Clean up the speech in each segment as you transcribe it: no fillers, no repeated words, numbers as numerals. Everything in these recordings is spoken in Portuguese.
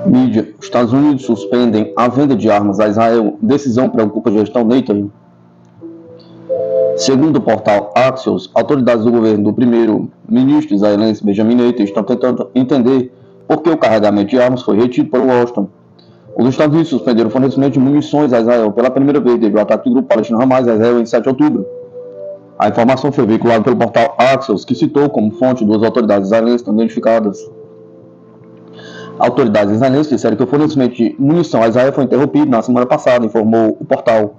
Mídia: Estados Unidos suspendem a venda de armas a Israel. Decisão preocupa a gestão Netanyahu. Segundo o portal Axios, autoridades do governo do primeiro-ministro israelense Benjamin Netanyahu estão tentando entender por que o carregamento de armas foi retido por Washington. Os Estados Unidos suspenderam o fornecimento de munições a Israel pela primeira vez desde o ataque do grupo palestino Hamas a Israel em 7 de outubro. A informação foi veiculada pelo portal Axios, que citou como fonte duas autoridades israelenses não identificadas. Autoridades israelenses disseram que o fornecimento de munição a Israel foi interrompido na semana passada, informou o portal.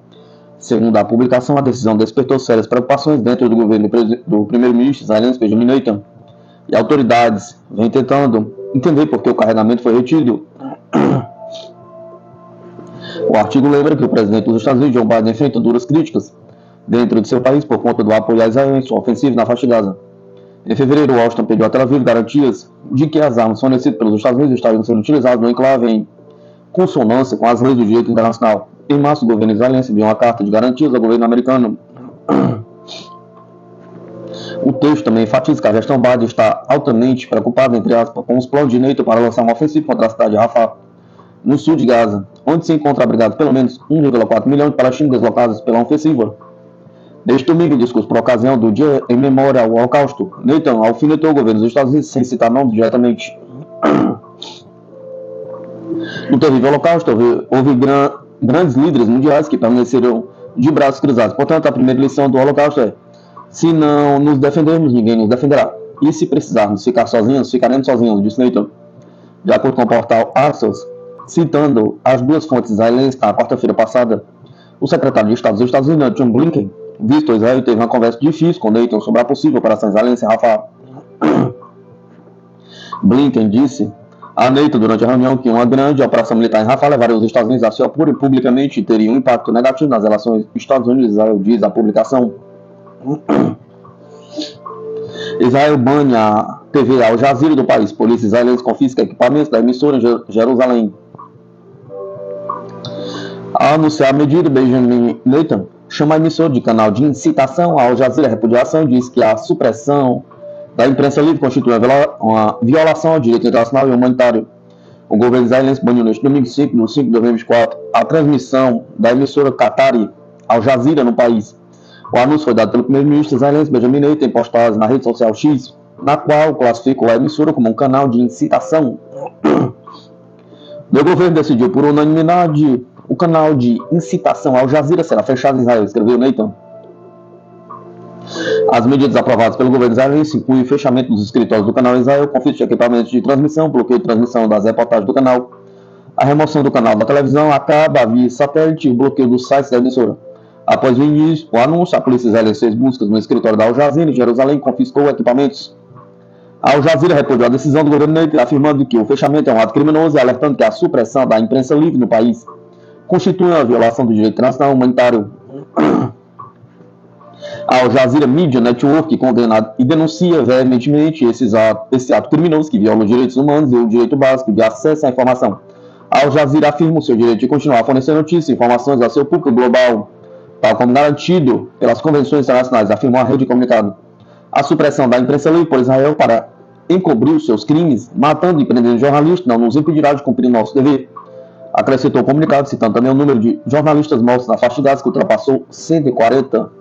Segundo a publicação, a decisão despertou sérias preocupações dentro do governo do primeiro-ministro israelense Benjamin Netanyahu, e autoridades vêm tentando entender por que o carregamento foi retido. O artigo lembra que o presidente dos Estados Unidos, Joe Biden, enfrenta duras críticas dentro de seu país por conta do apoio a Israel em sua ofensiva na faixa de Gaza. Em fevereiro, Washington pediu a Tel Aviv garantias de que as armas fornecidas pelos Estados Unidos estariam sendo utilizadas no enclave em consonância com as leis do direito internacional. Em março, o governo israelense enviou uma carta de garantias ao governo americano. O texto também enfatiza que a gestão Biden está altamente preocupada, entre aspas, com os planos de Netanyahu para lançar uma ofensiva contra a cidade de Rafah, no sul de Gaza, onde se encontra abrigado pelo menos 1,4 milhão de palestinos deslocados pela ofensiva. Neste domingo, em discurso por ocasião do Dia em Memória ao Holocausto, Netanyahu alfinetou o governo dos Estados Unidos sem citar nomes diretamente. No terrível Holocausto, houve grandes líderes mundiais que permaneceram de braços cruzados. Portanto, a primeira lição do Holocausto é: se não nos defendermos, ninguém nos defenderá. E se precisarmos ficar sozinhos, ficaremos sozinhos, disse Netanyahu. De acordo com o portal Axios, citando as duas fontes israelenses, na quarta-feira passada, o secretário de Estado dos Estados Unidos, John Blinken, visto Israel, teve uma conversa difícil com Netanyahu sobre a possível operação israelense em Rafah. Blinken disse a Netanyahu durante a reunião que uma grande operação militar em Rafah levaria os Estados Unidos a se opor publicamente e teria um impacto negativo nas relações Estados Unidos e Israel, diz a publicação. Israel bane a TV Al Jazeera do país. Polícia israelense confisca equipamentos da emissora em Jerusalém. Ao anunciar a medida, Benjamin Netanyahu chama a emissora de canal de incitação. A Al Jazeera repudiação diz que a supressão da imprensa livre constitui uma violação ao direito internacional e humanitário. O governo israelense baniu neste domingo 5 de 2024 a transmissão da emissora Qatari Al Jazeera no país. O anúncio foi dado pelo primeiro-ministro israelense Benjamin Netanyahu em postagens na rede social X, na qual classificou a emissora como um canal de incitação. O governo decidiu por unanimidade o canal de incitação Al Jazeera será fechado em Israel, escreveu Netanyahu. As medidas aprovadas pelo governo israelense incluem o fechamento dos escritórios do canal em Israel, confisco de equipamentos de transmissão, bloqueio de transmissão das reportagens do canal, a remoção do canal da televisão, acaba via satélite e o bloqueio dos sites da emissora. Após o anúncio, a polícia israelense fez buscas no escritório da Al Jazeera em Jerusalém e confiscou equipamentos. A Al Jazeera repudiou a decisão do governo Netanyahu, afirmando que o fechamento é um ato criminoso e alertando que a supressão da imprensa livre no país constitui uma violação do direito internacional humanitário. A Al Jazeera Media Network condena e denuncia veementemente esse ato criminoso que viola os direitos humanos e o direito básico de acesso à informação. A Al Jazeera afirma o seu direito de continuar a fornecer notícias e informações ao seu público global, tal como garantido pelas convenções internacionais, afirmou a rede de comunicado. A supressão da imprensa livre por Israel para encobrir os seus crimes, matando e prendendo jornalistas, não nos impedirá de cumprir nosso dever. Acrescentou o comunicado, citando também o número de jornalistas mortos na faixa de Gaza, que ultrapassou 140.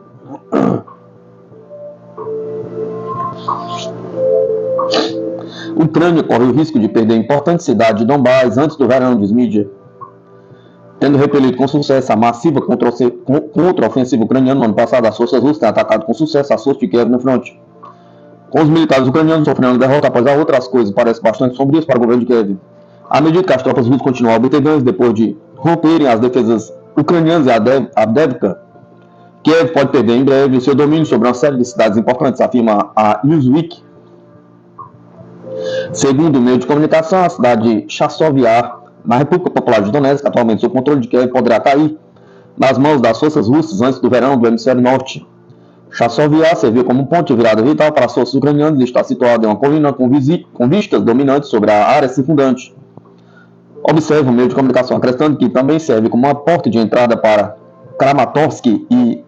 Ucrânia corre o risco de perder a importante cidade de Donbás antes do verão, diz mídia. Tendo repelido com sucesso a massiva contra-ofensiva ucraniana no ano passado, as forças russas têm atacado com sucesso as forças de Kiev no fronte. Com os militares ucranianos sofrendo uma derrota após a outra, as coisas parecem bastante sombrias para o governo de Kiev. À medida que as tropas russas continuam a obter ganhos depois de romperem as defesas ucranianas e Avdiivka, Kiev pode perder em breve o seu domínio sobre uma série de cidades importantes, afirma a Newsweek. Segundo o meio de comunicação, a cidade de Chasiv Yar, na República Popular de Donetsk, atualmente sob controle de Kiev, poderá cair nas mãos das forças russas antes do verão do hemisfério norte. Chassovia serviu como um ponto de virada vital para as forças ucranianas e está situado em uma colina com vistas dominantes sobre a área circundante. Observe o meio de comunicação acrescentando que também serve como uma porta de entrada para Kramatorsk e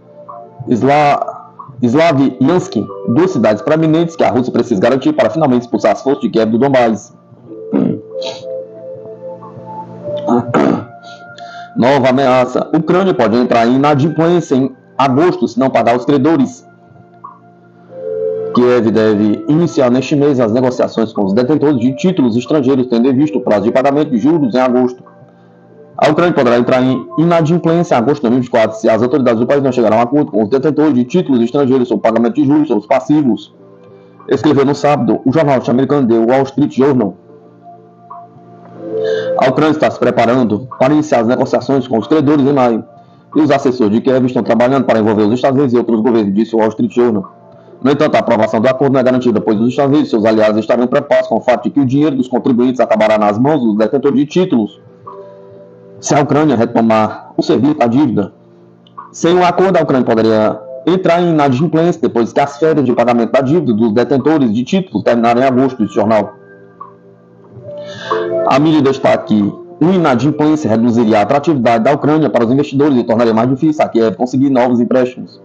Slavyansk, duas cidades proeminentes que a Rússia precisa garantir para finalmente expulsar as forças de Kiev do Donbás. Nova ameaça. A Ucrânia pode entrar em inadimplência em agosto se não pagar os credores. Kiev deve iniciar neste mês as negociações com os detentores de títulos estrangeiros, tendo em vista o prazo de pagamento de juros em agosto. A Ucrânia poderá entrar em inadimplência em agosto de 2024 se as autoridades do país não chegarem a um acordo com os detentores de títulos estrangeiros sobre pagamento de juros sobre os passivos. Escreveu no sábado o jornal norte-americano The Wall Street Journal. A Ucrânia está se preparando para iniciar as negociações com os credores em maio, e os assessores de Kiev estão trabalhando para envolver os Estados Unidos e outros governos, disse o Wall Street Journal. No entanto, a aprovação do acordo não é garantida, pois os Estados Unidos e seus aliados estarão preocupados com o fato de que o dinheiro dos contribuintes acabará nas mãos dos detentores de títulos se a Ucrânia retomar o serviço da dívida. Sem um acordo, a Ucrânia poderia entrar em inadimplência depois que as férias de pagamento da dívida dos detentores de títulos terminarem em agosto, disse o jornal. A medida está que uma inadimplência reduziria a atratividade da Ucrânia para os investidores e tornaria mais difícil a Kiev conseguir novos empréstimos.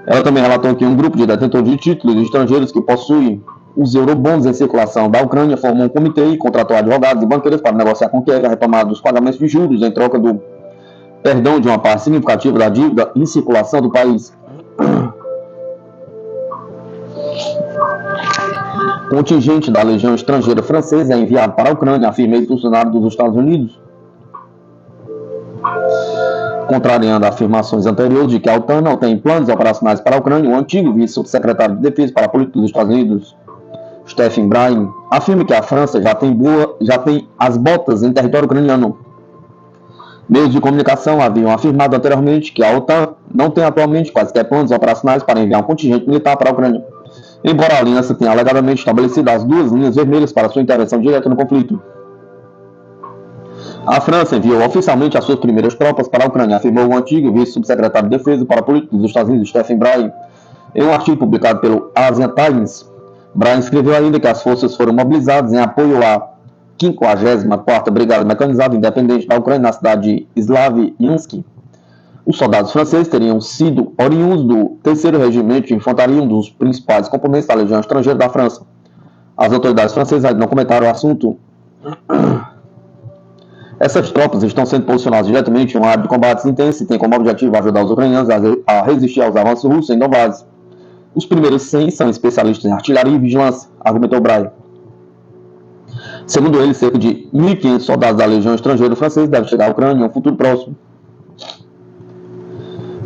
Ela também relatou que um grupo de detentores de títulos estrangeiros que possuem os eurobonds em circulação da Ucrânia formou um comitê e contratou advogados e banqueiros para negociar com Kiev a retomada dos pagamentos de juros em troca do perdão de uma parte significativa da dívida em circulação do país. Contingente da Legião Estrangeira Francesa é enviado para a Ucrânia, afirma ex-funcionário dos Estados Unidos. Contrariando afirmações anteriores de que a OTAN não tem planos operacionais para a Ucrânia, o antigo vice-secretário de Defesa para a Política dos Estados Unidos, Stephen Bryan, afirma que a França já tem as botas em território ucraniano. Meios de comunicação haviam afirmado anteriormente que a OTAN não tem atualmente quaisquer planos operacionais para enviar um contingente militar para a Ucrânia, embora a aliança tenha alegadamente estabelecido as duas linhas vermelhas para sua intervenção direta no conflito. A França enviou oficialmente as suas primeiras tropas para a Ucrânia, afirmou o antigo vice-subsecretário de Defesa para a Política dos Estados Unidos, Stephen Bryan, em um artigo publicado pelo Asian Times. Bryan escreveu ainda que as forças foram mobilizadas em apoio à 54ª Brigada Mecanizada Independente da Ucrânia na cidade de Slavyansk. Os soldados franceses teriam sido oriundos do 3º Regimento de Infantaria, um dos principais componentes da Legião Estrangeira da França. As autoridades francesas ainda não comentaram o assunto. Essas tropas estão sendo posicionadas diretamente em uma área de combates intensos e têm como objetivo ajudar os ucranianos a resistir aos avanços russos em Donbás. Os primeiros 100 são especialistas em artilharia e vigilância, argumentou Bryan. Segundo ele, cerca de 1.500 soldados da Legião Estrangeira Francesa devem chegar à Ucrânia em um futuro próximo.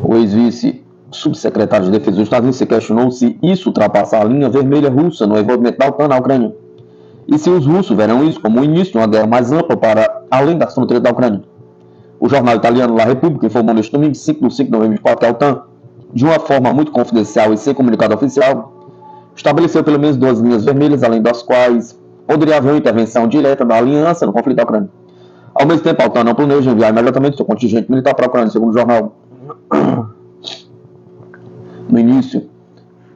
O ex-vice-subsecretário de Defesa dos Estados Unidos se questionou se isso ultrapassa a linha vermelha russa no envolvimento da OTAN na Ucrânia, e se os russos verão isso como o início de uma guerra mais ampla para além das fronteiras da Ucrânia. O jornal italiano La Repubblica informou neste domingo, 5 de novembro de 2024, que a OTAN, de uma forma muito confidencial e sem comunicado oficial, estabeleceu pelo menos 2 linhas vermelhas, além das quais poderia haver uma intervenção direta da aliança no conflito da Ucrânia. Ao mesmo tempo, a OTAN não planeja enviar imediatamente seu contingente militar para a Ucrânia, segundo o jornal. No início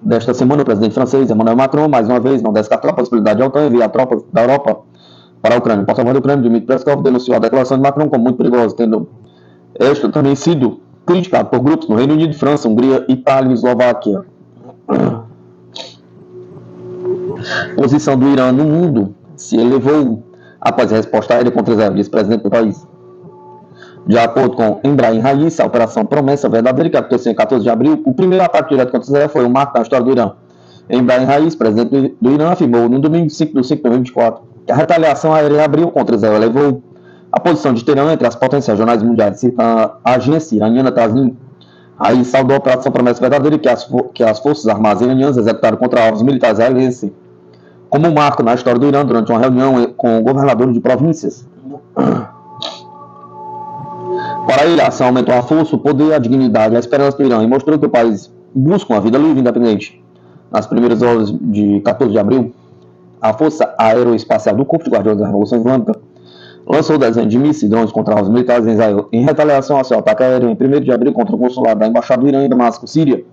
desta semana, o presidente francês, Emmanuel Macron, mais uma vez, não descartou a possibilidade de a OTAN enviar tropas da Europa para a Ucrânia. O porta-voz da Ucrânia, Dmitry Peskov, denunciou a declaração de Macron como muito perigosa, tendo esta também sido criticada por grupos no Reino Unido, França, Hungria, Itália e Eslováquia. A posição do Irã no mundo se elevou após a resposta aérea contra Israel, disse o presidente do país. De acordo com Embraer Raíssa, a operação Promessa Verdadeira, que aconteceu em 14 de abril, o primeiro ataque direto contra Israel foi um marco na história do Irã. Embraer Raíssa, presidente do Irã, afirmou no domingo 5 de 2024 que a retaliação aérea em abril contra Israel elevou a posição de Teherã entre as potências regionais mundiais, citando a agência iraniana Tasnim. Raíssa saudou a operação Promessa Verdadeira que as forças armadas iranianas executaram contra alvos militares israelenses, como um marco na história do Irã durante uma reunião com governadores de províncias. Para ele, a ação aumentou a força, o poder, a dignidade e a esperança do Irã e mostrou que o país busca uma vida livre e independente. Nas primeiras horas de 14 de abril, a Força Aeroespacial do Corpo de Guardiões da Revolução Islâmica lançou dezenas de mísseis e drones contra os militares em Israel em retaliação ao seu ataque aéreo em 1º de abril contra o consulado da Embaixada do Irã em Damasco, Síria,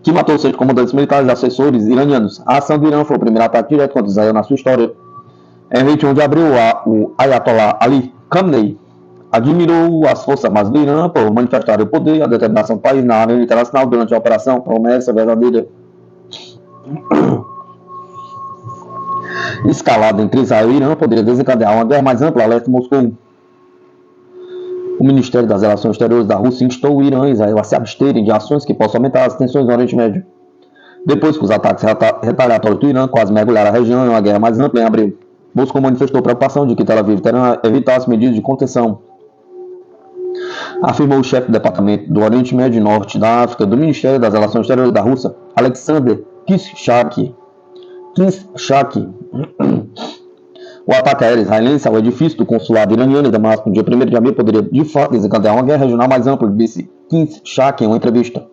que matou 6 comandantes militares e assessores iranianos. A ação do Irã foi o primeiro ataque direto contra Israel na sua história. Em 21 de abril, o Ayatollah Ali Khamenei admirou as forças armadas do Irã por manifestar o poder e a determinação do país na área internacional durante a operação Promessa Verdadeira. Escalada entre Israel e Irã poderia desencadear uma guerra mais ampla, alerta Moscou. O Ministério das Relações Exteriores da Rússia instou o Irã e Israel a se absterem de ações que possam aumentar as tensões no Oriente Médio. Depois que os ataques retaliatórios do Irã quase mergulharam a região em uma guerra mais ampla em abril, Moscou manifestou preocupação de que Tel Aviv terá evitasse medidas de contenção. Afirmou o chefe do Departamento do Oriente Médio e Norte da África do Ministério das Relações Exteriores da Rússia, Alexander Kishak. O ataque aéreo israelense ao edifício do consulado iraniano em Damasco no dia 1º de abril poderia de fato desencadear uma guerra regional mais ampla, disse Kishak em uma entrevista.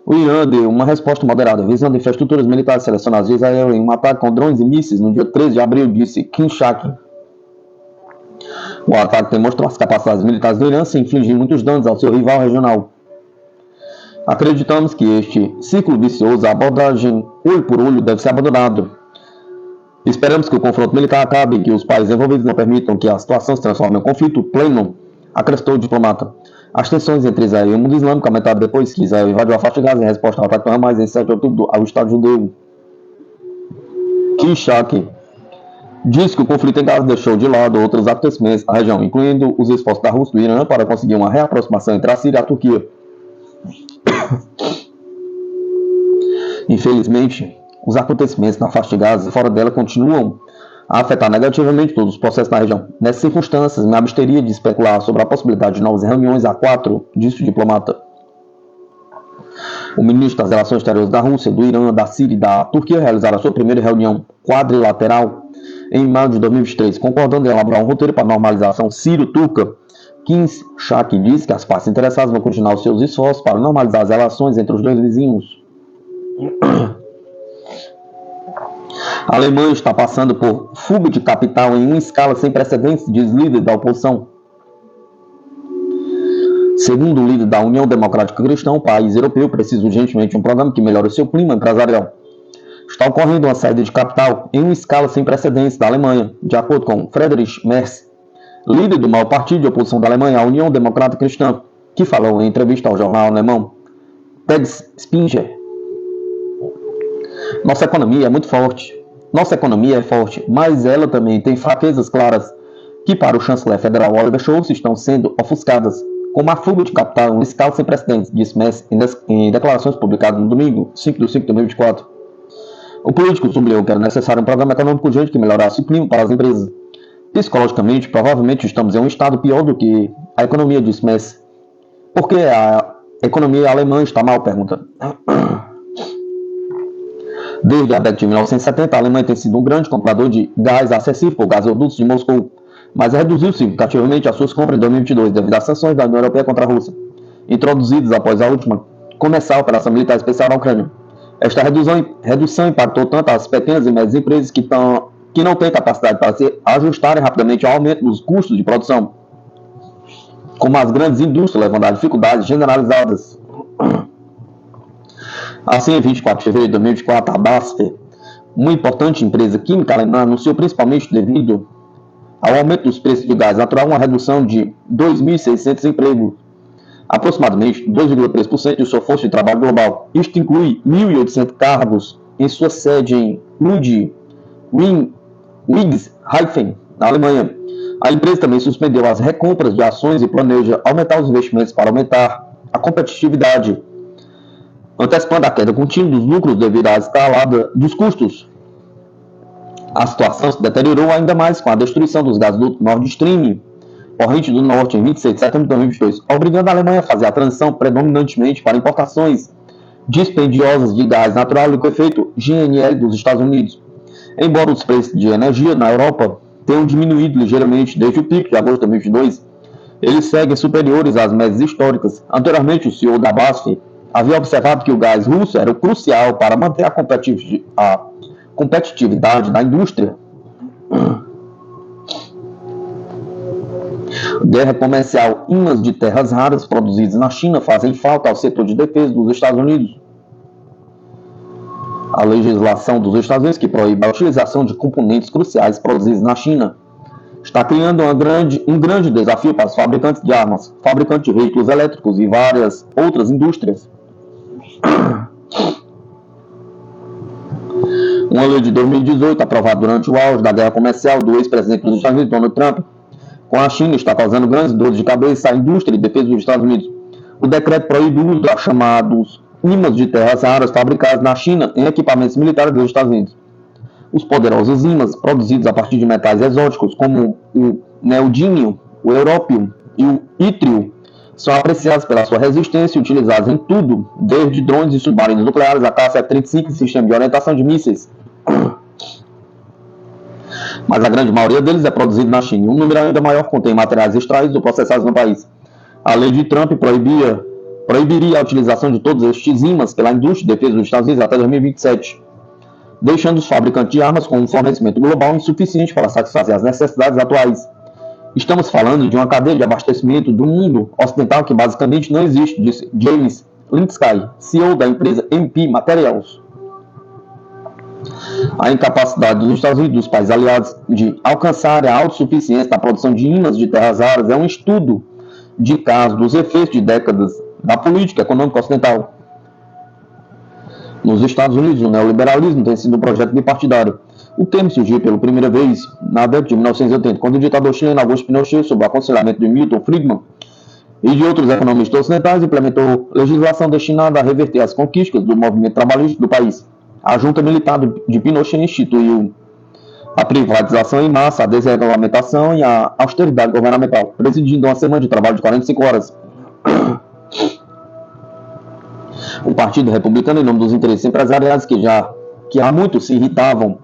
O Irã deu uma resposta moderada visando infraestruturas militares selecionadas de Israel em um ataque com drones e mísseis no dia 13 de abril, disse Kishak. O ataque demonstrou as capacidades militares do Irã sem infligir muitos danos ao seu rival regional. Acreditamos que este ciclo vicioso, a abordagem olho por olho, deve ser abandonado. Esperamos que o confronto militar acabe e que os países envolvidos não permitam que a situação se transforme em um conflito pleno, acrescentou o diplomata. As tensões entre Israel e o mundo islâmico aumentaram depois que Israel invadiu a faixa de Gaza em resposta ao ataque do Hamas em 7 de outubro ao Estado judeu. Kishak diz que o conflito em Gaza deixou de lado outros acontecimentos da região, incluindo os esforços da Rússia e do Irã para conseguir uma reaproximação entre a Síria e a Turquia. Infelizmente, os acontecimentos na faixa de Gaza e fora dela continuam a afetar negativamente todos os processos na região. Nessas circunstâncias, me absteria de especular sobre a possibilidade de novas reuniões A4, disse o diplomata. O ministro das Relações Exteriores da Rússia, do Irã, da Síria e da Turquia realizaram a sua primeira reunião quadrilateral em maio de 2023, concordando em elaborar um roteiro para a normalização sírio-turca. Kishak disse que as partes interessadas vão continuar os seus esforços para normalizar as relações entre os dois vizinhos. A Alemanha está passando por fuga de capital em uma escala sem precedentes, diz líder da oposição. Segundo o líder da União Democrática Cristã, o país europeu precisa urgentemente de um programa que melhore o seu clima empresarial. Está ocorrendo uma saída de capital em uma escala sem precedentes da Alemanha, de acordo com Friedrich Merz, líder do maior partido de oposição da Alemanha, a União Democrática Cristã, que falou em entrevista ao jornal alemão Tagesspiegel. Nossa economia é muito forte. Nossa economia é forte, mas ela também tem fraquezas claras que, para o chanceler federal Oliver Scholz, estão sendo ofuscadas, como a fuga de capital em uma escala sem precedentes, disse Merz em declarações publicadas no domingo, 5 de 5 de 2024. O político sublinhou que era necessário um programa econômico urgente que melhorasse o clima para as empresas. Psicologicamente, provavelmente estamos em um estado pior do que a economia, disse Merz. Por que a economia alemã está mal? Pergunta. Desde a década de 1970, a Alemanha tem sido um grande comprador de gás acessível por gasodutos de Moscou, mas reduziu significativamente as suas compras em 2022 devido às sanções da União Europeia contra a Rússia, introduzidas após a última começar a operação militar especial na Ucrânia. Esta redução impactou tanto as pequenas e médias empresas que não têm capacidade para se ajustarem rapidamente ao aumento dos custos de produção, como as grandes indústrias, levando a dificuldades generalizadas. Assim, em 24 de fevereiro de 2024, a BASF, uma importante empresa química alemã, anunciou, principalmente devido ao aumento dos preços de gás natural, uma redução de 2.600 empregos, aproximadamente 2,3% de sua força de trabalho global. Isto inclui 1.800 cargos em sua sede em Ludwigshafen, na Alemanha. A empresa também suspendeu as recompras de ações e planeja aumentar os investimentos para aumentar a competitividade, antecipando a queda contínua dos lucros devido à escalada dos custos. A situação se deteriorou ainda mais com a destruição dos gasodutos Nord Stream, corrente do Norte, em 26 de setembro de 2022, obrigando a Alemanha a fazer a transição predominantemente para importações dispendiosas de gás natural liquefeito GNL dos Estados Unidos. Embora os preços de energia na Europa tenham diminuído ligeiramente desde o pico de agosto de 2022, eles seguem superiores às médias históricas. Anteriormente, o CEO da BASF havia observado que o gás russo era o crucial para manter a competitividade da indústria. Guerra comercial. Ímãs de terras raras produzidos na China fazem falta ao setor de defesa dos Estados Unidos. A legislação dos Estados Unidos que proíbe a utilização de componentes cruciais produzidos na China está criando um grande desafio para os fabricantes de armas, fabricantes de veículos elétricos e várias outras indústrias. Uma lei de 2018, aprovada durante o auge da guerra comercial do ex-presidente dos Estados Unidos, Donald Trump, com a China, está causando grandes dores de cabeça à indústria de defesa dos Estados Unidos. O decreto proíbe o uso dos chamados ímãs de terras raras fabricados na China em equipamentos militares dos Estados Unidos. Os poderosos ímãs, produzidos a partir de metais exóticos, como o neodímio, o európio e o ítrio, são apreciados pela sua resistência e utilizados em tudo, desde drones e submarinos nucleares a caça F-35 e sistema de orientação de mísseis. Mas a grande maioria deles é produzido na China. Um número ainda maior contém materiais extraídos ou processados no país. A lei de Trump proibiria a utilização de todos estes ímãs pela indústria de defesa dos Estados Unidos até 2027, deixando os fabricantes de armas com um fornecimento global insuficiente para satisfazer as necessidades atuais. Estamos falando de uma cadeia de abastecimento do mundo ocidental que basicamente não existe, disse James Linsky, CEO da empresa MP Materials. A incapacidade dos Estados Unidos e dos países aliados de alcançar a autossuficiência na produção de ímãs de terras raras é um estudo de caso dos efeitos de décadas da política econômica ocidental. Nos Estados Unidos, o neoliberalismo tem sido um projeto bipartidário. O termo surgiu pela primeira vez na década de 1980, quando o ditador chileno Augusto Pinochet, sob o aconselhamento de Milton Friedman e de outros economistas ocidentais, implementou legislação destinada a reverter as conquistas do movimento trabalhista do país. A junta militar de Pinochet instituiu a privatização em massa, a desregulamentação e a austeridade governamental, presidindo uma semana de trabalho de 45 horas. O Partido Republicano, em nome dos interesses empresariais que há muito se irritavam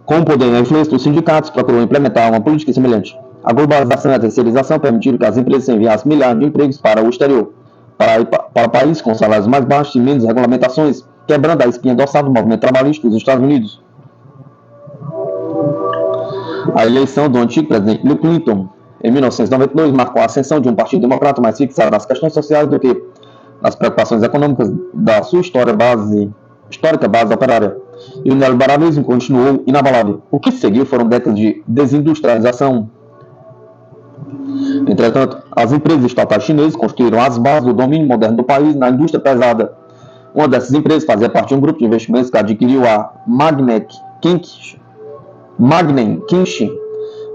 com o poder e a influência dos sindicatos, procurou implementar uma política semelhante. A globalização e a terceirização permitiram que as empresas enviassem milhares de empregos para o exterior, para países com salários mais baixos e menos regulamentações, quebrando a espinha dorsal do movimento trabalhista dos Estados Unidos. A eleição do antigo presidente Bill Clinton, em 1992, marcou a ascensão de um partido democrata mais fixado nas questões sociais do que nas preocupações econômicas da sua histórica base operária. E o neoliberalismo continuou inabalável. O que seguiu foram décadas de desindustrialização. Entretanto, as empresas estatais chinesas construíram as bases do domínio moderno do país na indústria pesada. Uma dessas empresas fazia parte de um grupo de investimentos que adquiriu a Magnen Kinshi,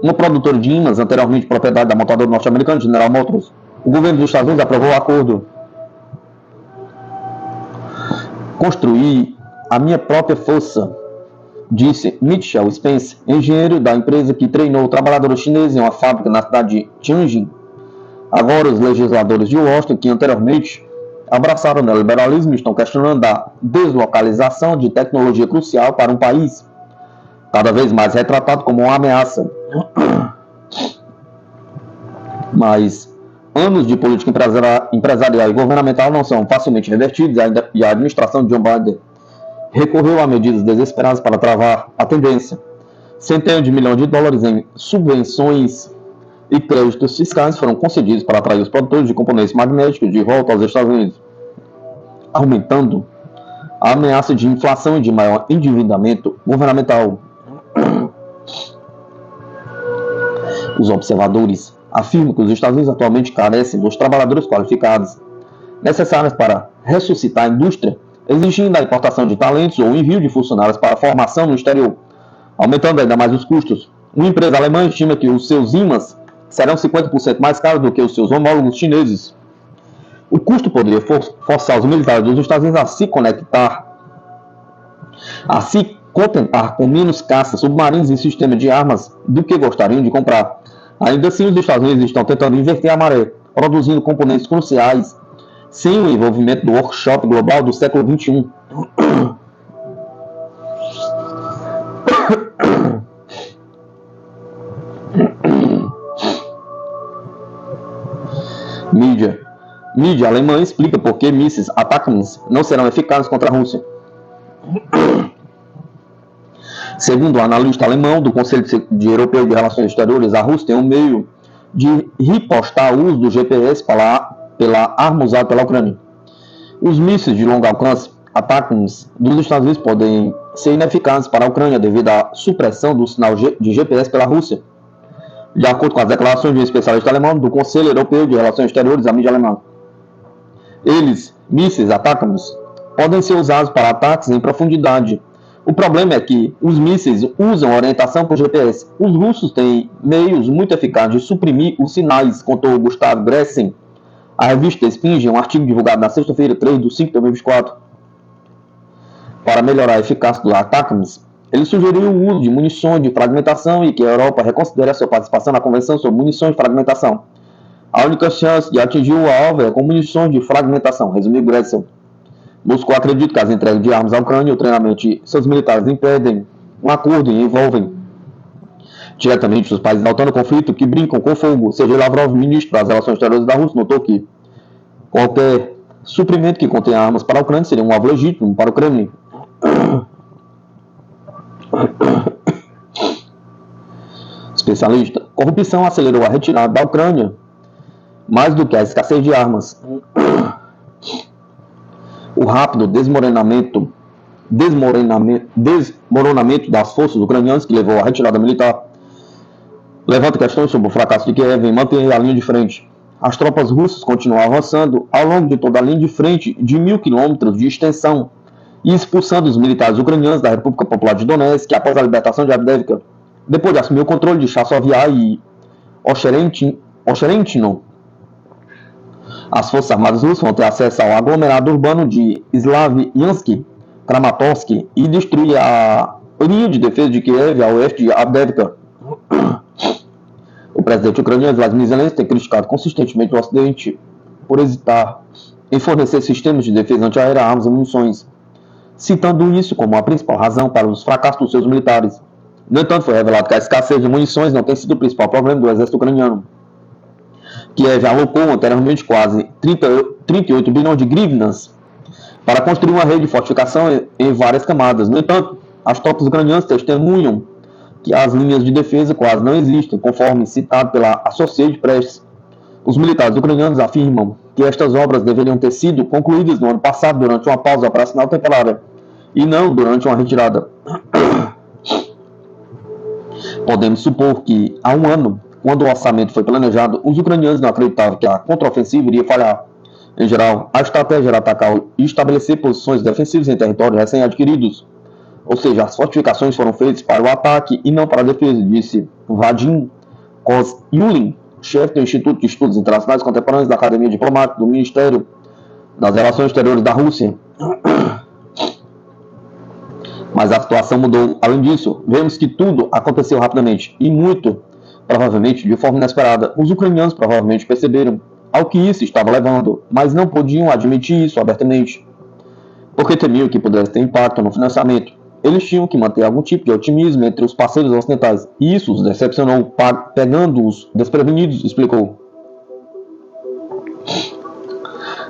uma produtora de ímãs anteriormente propriedade da montadora norte-americana General Motors. O governo dos Estados Unidos aprovou o acordo. Construí a minha própria força, disse Mitchell Spence, engenheiro da empresa que treinou trabalhadores chineses em uma fábrica na cidade de Tianjin. Agora, os legisladores de Washington, que anteriormente abraçaram o neoliberalismo, estão questionando a deslocalização de tecnologia crucial para um país cada vez mais retratado como uma ameaça. Mas anos de política empresarial e governamental não são facilmente revertidos e a administração de Joe Biden recorreu a medidas desesperadas para travar a tendência. Centenas de milhões de dólares em subvenções e créditos fiscais foram concedidos para atrair os produtores de componentes magnéticos de volta aos Estados Unidos, aumentando a ameaça de inflação e de maior endividamento governamental. Os observadores afirmam que os Estados Unidos atualmente carecem dos trabalhadores qualificados necessários para ressuscitar a indústria, exigindo a importação de talentos ou o envio de funcionários para a formação no exterior, aumentando ainda mais os custos. Uma empresa alemã estima que os seus ímãs serão 50% mais caros do que os seus homólogos chineses. O custo poderia forçar os militares dos Estados Unidos a se contentar com menos caças, submarinos e sistemas de armas do que gostariam de comprar. Ainda assim, os Estados Unidos estão tentando inverter a maré, produzindo componentes cruciais sem o envolvimento do workshop global do século XXI. Mídia alemã explica por que mísseis ATACMS não serão eficazes contra a Rússia. Segundo o analista alemão do Conselho Europeu de Relações Exteriores, a Rússia tem um meio de ripostar o uso do GPS pela arma usada pela Ucrânia. Os mísseis de longo alcance, ATACMS, dos Estados Unidos podem ser ineficazes para a Ucrânia devido à supressão do sinal de GPS pela Rússia, de acordo com as declarações de um especialista alemão do Conselho Europeu de Relações Exteriores, à mídia alemã. Mísseis ATACMS, podem ser usados para ataques em profundidade. O problema é que os mísseis usam orientação por GPS. Os russos têm meios muito eficazes de suprimir os sinais, contou Gustav Gressen, a revista Spin, um artigo divulgado na sexta-feira, 3/5/2024. Para melhorar a eficácia dos ATACMS, ele sugeriu o uso de munições de fragmentação e que a Europa reconsidere a sua participação na Convenção sobre Munições de Fragmentação. A única chance de atingir o alvo é com munições de fragmentação, resumiu Gressen. Moscou acredita que as entregas de armas à Ucrânia e o treinamento de seus militares impedem um acordo e envolvem diretamente os países da OTAN no conflito que brincam com fogo. Sergei Lavrov, ministro das Relações Exteriores da Rússia, notou que qualquer suprimento que contenha armas para a Ucrânia seria um alvo legítimo para o Kremlin. Especialista: corrupção acelerou a retirada da Ucrânia mais do que a escassez de armas. O rápido desmoronamento das forças ucranianas que levou à retirada militar levanta questões sobre o fracasso de Kiev em manter a linha de frente. As tropas russas continuam avançando ao longo de toda a linha de frente de 1.000 quilômetros de extensão e expulsando os militares ucranianos da República Popular de Donetsk após a libertação de Avdiivka, depois de assumir o controle de Chasiv e Ocherentino. As Forças Armadas Russas vão ter acesso ao aglomerado urbano de Slavyansk, Kramatorsk e destruir a linha de defesa de Kiev ao oeste de Avdiivka. O presidente ucraniano Vladimir Zelensky tem criticado consistentemente o Ocidente por hesitar em fornecer sistemas de defesa antiaérea, armas e munições, citando isso como a principal razão para os fracassos dos seus militares. No entanto, foi revelado que a escassez de munições não tem sido o principal problema do exército ucraniano. Kiev alocou anteriormente quase 38 bilhões de hryvnias para construir uma rede de fortificação em várias camadas. No entanto, as tropas ucranianas testemunham que as linhas de defesa quase não existem, conforme citado pela Associated Press. Os militares ucranianos afirmam que estas obras deveriam ter sido concluídas no ano passado durante uma pausa operacional temporária e não durante uma retirada. Podemos supor que, há um ano, quando o orçamento foi planejado, os ucranianos não acreditavam que a contraofensiva iria falhar. Em geral, a estratégia era atacar e estabelecer posições defensivas em territórios recém-adquiridos. Ou seja, as fortificações foram feitas para o ataque e não para a defesa, disse Vadim Kozyulin, chefe do Instituto de Estudos Internacionais Contemporâneos da Academia Diplomática do Ministério das Relações Exteriores da Rússia. Mas a situação mudou. Além disso, vemos que tudo aconteceu rapidamente e muito provavelmente de forma inesperada. Os ucranianos provavelmente perceberam ao que isso estava levando, mas não podiam admitir isso abertamente, porque temiam que pudesse ter impacto no financiamento. Eles tinham que manter algum tipo de otimismo entre os parceiros ocidentais, e isso os decepcionou, pegando-os desprevenidos, explicou.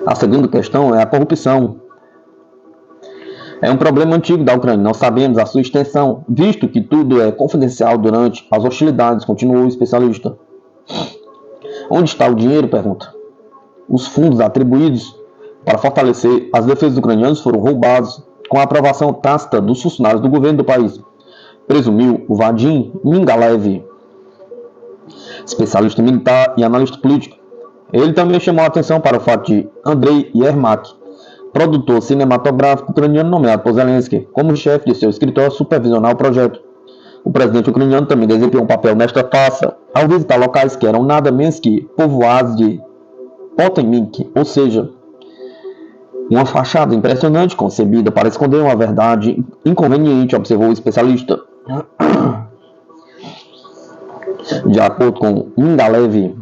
A segunda questão é a corrupção. É um problema antigo da Ucrânia, não sabemos a sua extensão, visto que tudo é confidencial durante as hostilidades, continuou o especialista. Onde está o dinheiro? Pergunta. Os fundos atribuídos para fortalecer as defesas ucranianas foram roubados com a aprovação tácita dos funcionários do governo do país, presumiu o Vadim Mingalev, especialista militar e analista político. Ele também chamou a atenção para o fato de Andrei Yermak, produtor cinematográfico ucraniano nomeado por Zelensky como chefe de seu escritório, supervisionar o projeto. O presidente ucraniano também desempenhou um papel nesta farsa ao visitar locais que eram nada menos que povoados de Potemkin, ou seja, uma fachada impressionante concebida para esconder uma verdade inconveniente, observou o especialista. De acordo com Mingalev,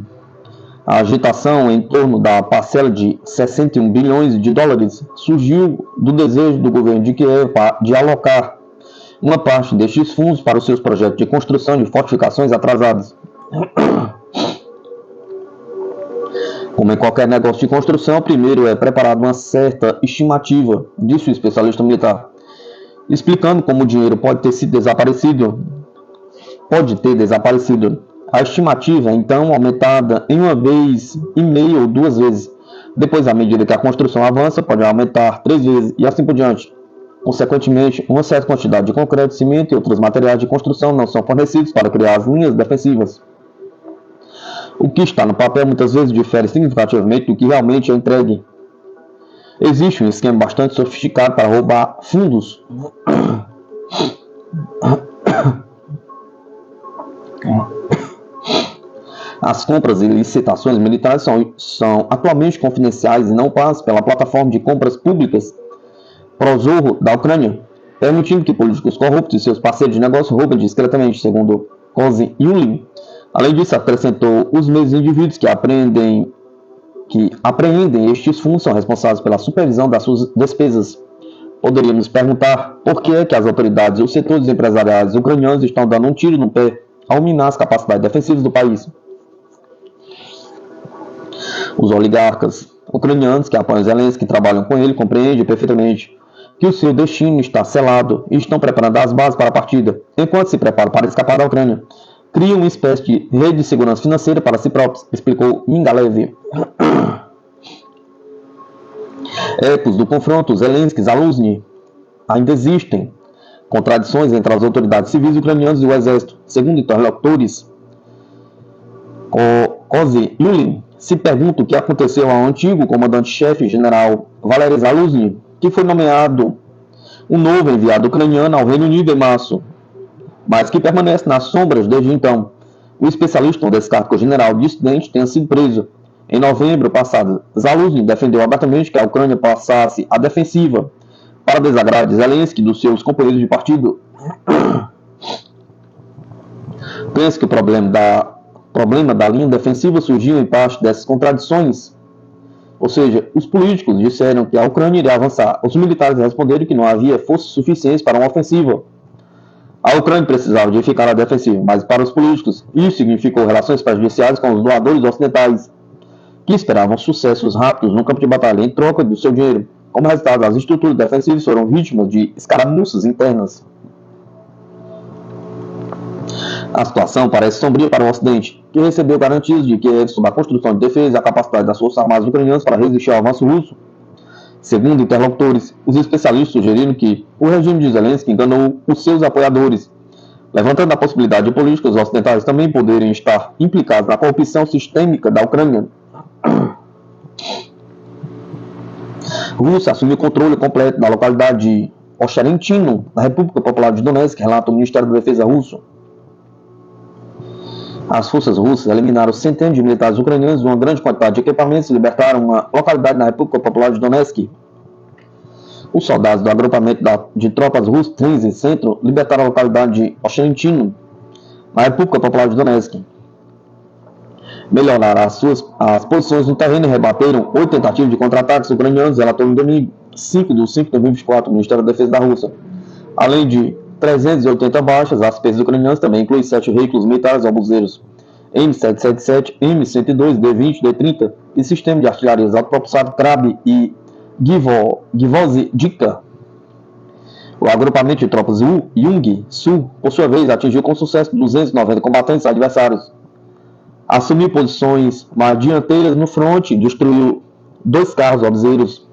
a agitação em torno da parcela de 61 bilhões de dólares surgiu do desejo do governo de Kiev de alocar uma parte destes fundos para os seus projetos de construção de fortificações atrasadas. Como em qualquer negócio de construção, primeiro é preparada uma certa estimativa, disse o especialista militar, explicando como o dinheiro pode ter desaparecido. A estimativa é então aumentada em 1,5 ou 2 vezes. Depois, à medida que a construção avança, pode aumentar 3 vezes e assim por diante. Consequentemente, uma certa quantidade de concreto, cimento e outros materiais de construção não são fornecidos para criar as linhas defensivas. O que está no papel muitas vezes difere significativamente do que realmente é entregue. Existe um esquema bastante sofisticado para roubar fundos. As compras e licitações militares são atualmente confidenciais e não passam pela plataforma de compras públicas Prozorro da Ucrânia, permitindo que políticos corruptos e seus parceiros de negócio roubem discretamente, segundo Kozin Yulin. Além disso, acrescentou, os mesmos indivíduos que apreendem estes fundos são responsáveis pela supervisão das suas despesas. Poderíamos perguntar por que é que as autoridades e os setores empresariais ucranianos estão dando um tiro no pé ao minar as capacidades defensivas do país. Os oligarcas ucranianos que apoiam Zelensky e trabalham com ele compreendem perfeitamente que o seu destino está selado e estão preparando as bases para a partida, enquanto se preparam para escapar da Ucrânia. Criam uma espécie de rede de segurança financeira para si próprios, explicou Mingalev. Ecos do confronto Zelensky-Zaluzny. Ainda existem contradições entre as autoridades civis ucranianas e o exército. Segundo interlocutores, Kozin Yulin se pergunta o que aconteceu ao antigo comandante-chefe general Valery Zaluzny, que foi nomeado um novo enviado ucraniano ao Reino Unido em março, mas que permanece nas sombras desde então. O especialista descarta que o general dissidente tenha sido preso. Em novembro passado, Zaluzny defendeu abertamente que a Ucrânia passasse à defensiva, para desagrado de Zelensky e dos seus companheiros de partido. Pensa que o problema da linha defensiva surgiu em parte dessas contradições. Ou seja, os políticos disseram que a Ucrânia iria avançar. Os militares responderam que não havia forças suficientes para uma ofensiva. A Ucrânia precisava de ficar à defensiva, mas para os políticos, isso significou relações prejudiciais com os doadores ocidentais, que esperavam sucessos rápidos no campo de batalha em troca do seu dinheiro. Como resultado, as estruturas defensivas foram vítimas de escaramuças internas. A situação parece sombria para o Ocidente, que recebeu garantias de Kiev sobre a construção de defesa e a capacidade das forças armadas ucranianas para resistir ao avanço russo. Segundo interlocutores, os especialistas sugeriram que o regime de Zelensky enganou os seus apoiadores, levantando a possibilidade de políticos ocidentais também poderem estar implicados na corrupção sistêmica da Ucrânia. Rússia assumiu o controle completo da localidade de Oxerentino, na República Popular de Donetsk, relata o Ministério da Defesa russo. As forças russas eliminaram centenas de militares ucranianos e uma grande quantidade de equipamentos e libertaram uma localidade na República Popular de Donetsk. Os soldados do agrupamento de tropas russas Trinzi Centro libertaram a localidade de Oxerentino, na República Popular de Donetsk. Melhoraram as posições no terreno e rebateram 8 tentativas de contra-ataques ucranianos, relatou no domingo 5 de 2024, o Ministério da Defesa da Rússia. Além de 380 baixas, as peças ucranianas também incluem 7 veículos militares obuseiros M777, M102, D20, D30 e sistema de artilharia autopropulsado Krab e Gvozdyka. O agrupamento de tropas Jung-Sul, por sua vez, atingiu com sucesso 290 combatentes adversários. Assumiu posições mais dianteiras no fronte, destruiu 2 carros obuseiros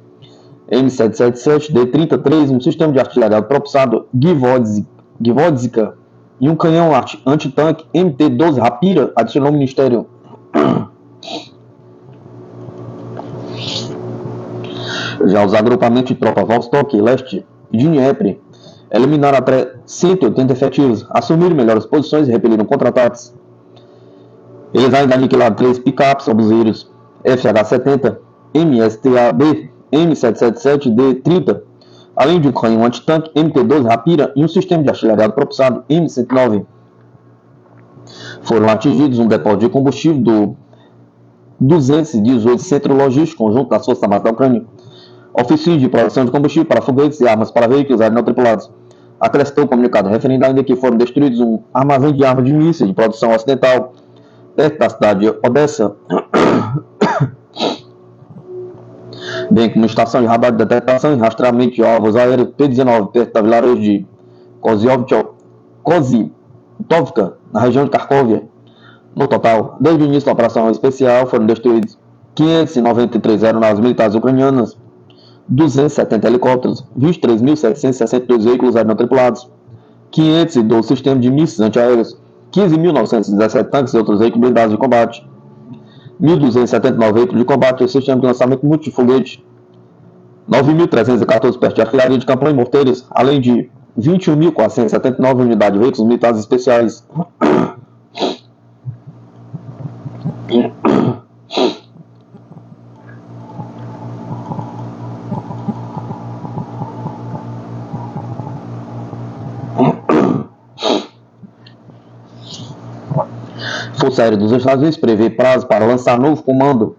M777, D33, um sistema de artilharia propulsado Gvozdyka e um canhão antitanque MT-12 Rapira, adicionou o Ministério. Já os agrupamentos de tropas Vostok e Leste de Dnieper eliminaram até 180 efetivos, assumiram melhores posições e repeliram contra-ataques. Eles ainda aniquilaram 3 picapes obuseiros FH-70, MSTAB, M777D30, além de um canhão antitanque MT-12 Rapira e um sistema de artilharia propulsado M109. Foram atingidos um depósito de combustível do 218 Centro Logístico Conjunto das Forças Armadas da Ucrânia, oficinas de produção de combustível para foguetes e armas para veículos aéreos não tripulados. Acrescentou o comunicado, referindo ainda que foram destruídos um armazém de armas de mísseis de produção ocidental perto da cidade de Odessa, bem como estação de radar de detectação e rastreamento de alvos aéreos P-19 perto da vilarejo de Koziovka, na região de Kharkovia. No total, desde o início da operação especial, foram destruídos 593 aeronaves militares ucranianas, 270 helicópteros, 23.762 veículos aéreos tripulados, 512 sistemas de mísseis antiaéreos, 15.917 tanques e outros veículos blindados de combate, 1.279 veículos de combate e sistemas de lançamento multifoguete, 9.314 peças de artilharia de campanha e morteiros, além de 21.479 unidades de veículos militares especiais. Força Aérea dos Estados Unidos prevê prazo para lançar novo comando.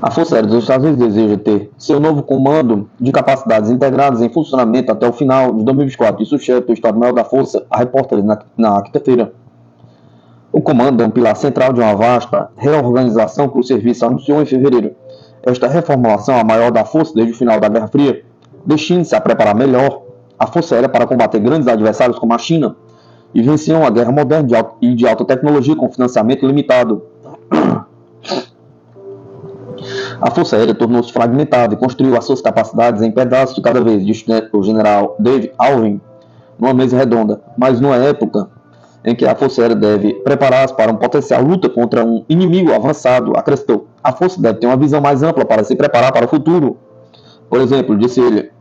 A Força Aérea dos Estados Unidos deseja ter seu novo comando de capacidades integradas em funcionamento até o final de 2024. Isso chefe do Estado-Maior da Força a repórteres na quinta-feira. O comando é um pilar central de uma vasta reorganização que o serviço anunciou em fevereiro. Esta reformulação é a maior da Força desde o final da Guerra Fria, destina-se a preparar melhor a Força Aérea para combater grandes adversários como a China e vencer uma guerra moderna e de alta tecnologia com financiamento limitado. A Força Aérea tornou-se fragmentada e construiu as suas capacidades em pedaços de cada vez, disse o general Dave Alvin numa mesa redonda, mas numa época em que a Força Aérea deve preparar-se para uma potencial luta contra um inimigo avançado, acrescentou. A Força deve ter uma visão mais ampla para se preparar para o futuro. Por exemplo, disse ele,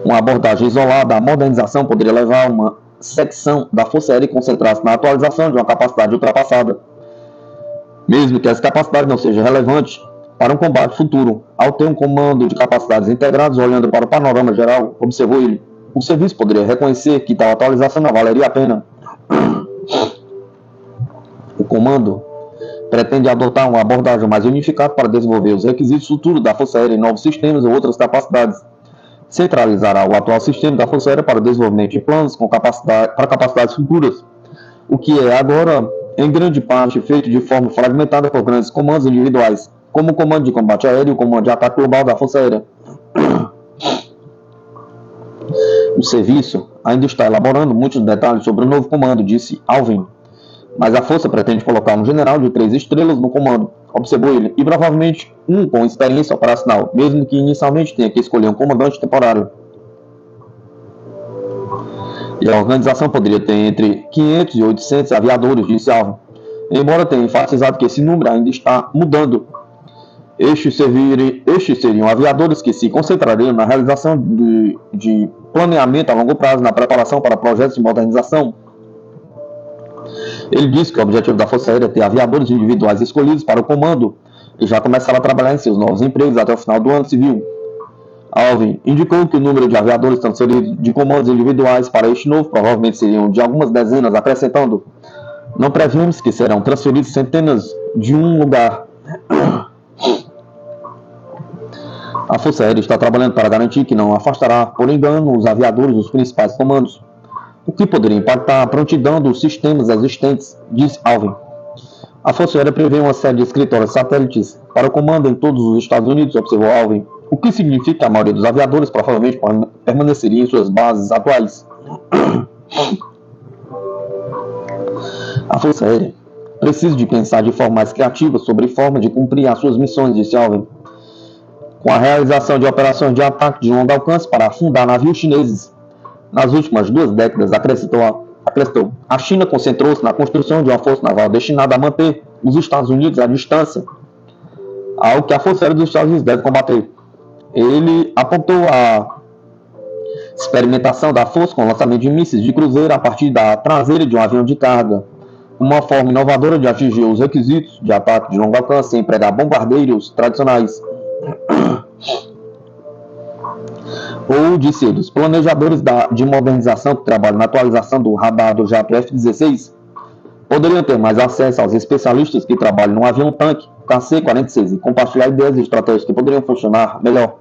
uma abordagem isolada à modernização poderia levar a uma secção da Força Aérea e concentrar-se na atualização de uma capacidade ultrapassada, mesmo que essa capacidade não seja relevante para um combate futuro. Ao ter um comando de capacidades integradas, olhando para o panorama geral, observou ele, o serviço poderia reconhecer que tal atualização não valeria a pena. O comando pretende adotar uma abordagem mais unificada para desenvolver os requisitos futuros da Força Aérea em novos sistemas ou outras capacidades. Centralizará o atual sistema da Força Aérea para o desenvolvimento de planos para capacidades futuras, o que é agora, em grande parte, feito de forma fragmentada por grandes comandos individuais, como o Comando de Combate Aéreo e o Comando de Ataque Global da Força Aérea. O serviço ainda está elaborando muitos detalhes sobre o novo comando, disse Alvin, mas a Força pretende colocar um general de 3 estrelas no comando, observou ele, e provavelmente um com experiência operacional, mesmo que inicialmente tenha que escolher um comandante temporário. E a organização poderia ter entre 500 e 800 aviadores, disse Alvin, embora tenha enfatizado que esse número ainda está mudando. Estes seriam aviadores que se concentrariam na realização de planeamento a longo prazo, na preparação para projetos de modernização. Ele disse que o objetivo da Força Aérea é ter aviadores individuais escolhidos para o comando e já começaram a trabalhar em seus novos empregos até o final do ano civil. Alvin indicou que o número de aviadores transferidos de comandos individuais para este novo provavelmente seriam de algumas dezenas, acrescentando: não prevemos que serão transferidos centenas de um lugar. A Força Aérea está trabalhando para garantir que não afastará por engano os aviadores dos principais comandos, o que poderia impactar a prontidão dos sistemas existentes, disse Alvin. A Força Aérea prevê uma série de escritórios satélites para o comando em todos os Estados Unidos, observou Alvin, o que significa que a maioria dos aviadores provavelmente permaneceria em suas bases atuais. A Força Aérea precisa de pensar de forma mais criativa sobre forma de cumprir as suas missões, disse Alvin, com a realização de operações de ataque de longo alcance para afundar navios chineses. Nas últimas 2 décadas, acrescentou, a China concentrou-se na construção de uma força naval destinada a manter os Estados Unidos à distância, algo que a Força Aérea dos Estados Unidos deve combater. Ele apontou a experimentação da força com o lançamento de mísseis de cruzeiro a partir da traseira de um avião de carga, uma forma inovadora de atingir os requisitos de ataque de longo alcance sem empregar bombardeiros tradicionais. Ou, disse ele, os planejadores de modernização que trabalham na atualização do radar do jato F-16 poderiam ter mais acesso aos especialistas que trabalham no avião-tanque KC-46 e compartilhar ideias e estratégias que poderiam funcionar melhor.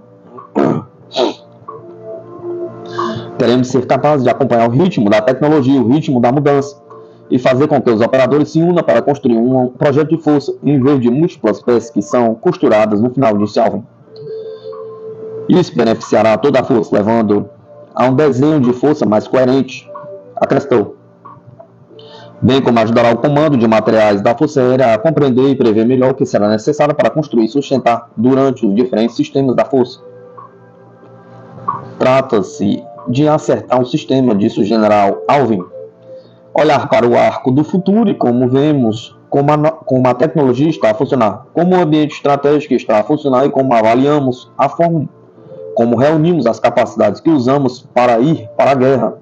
Teremos que ser capazes de acompanhar o ritmo da tecnologia, o ritmo da mudança, e fazer com que os operadores se unam para construir um projeto de força, em vez de múltiplas peças que são costuradas no final, disse Alvin. Isso beneficiará toda a força, levando a um desenho de força mais coerente. Acrescentou, bem como ajudará o comando de materiais da Força Aérea a compreender e prever melhor o que será necessário para construir e sustentar durante os diferentes sistemas da Força. Trata-se de acertar um sistema, disse o general Alvin. Olhar para o arco do futuro e como vemos como a tecnologia está a funcionar, como o ambiente estratégico está a funcionar e como avaliamos a forma como reunimos as capacidades que usamos para ir para a guerra.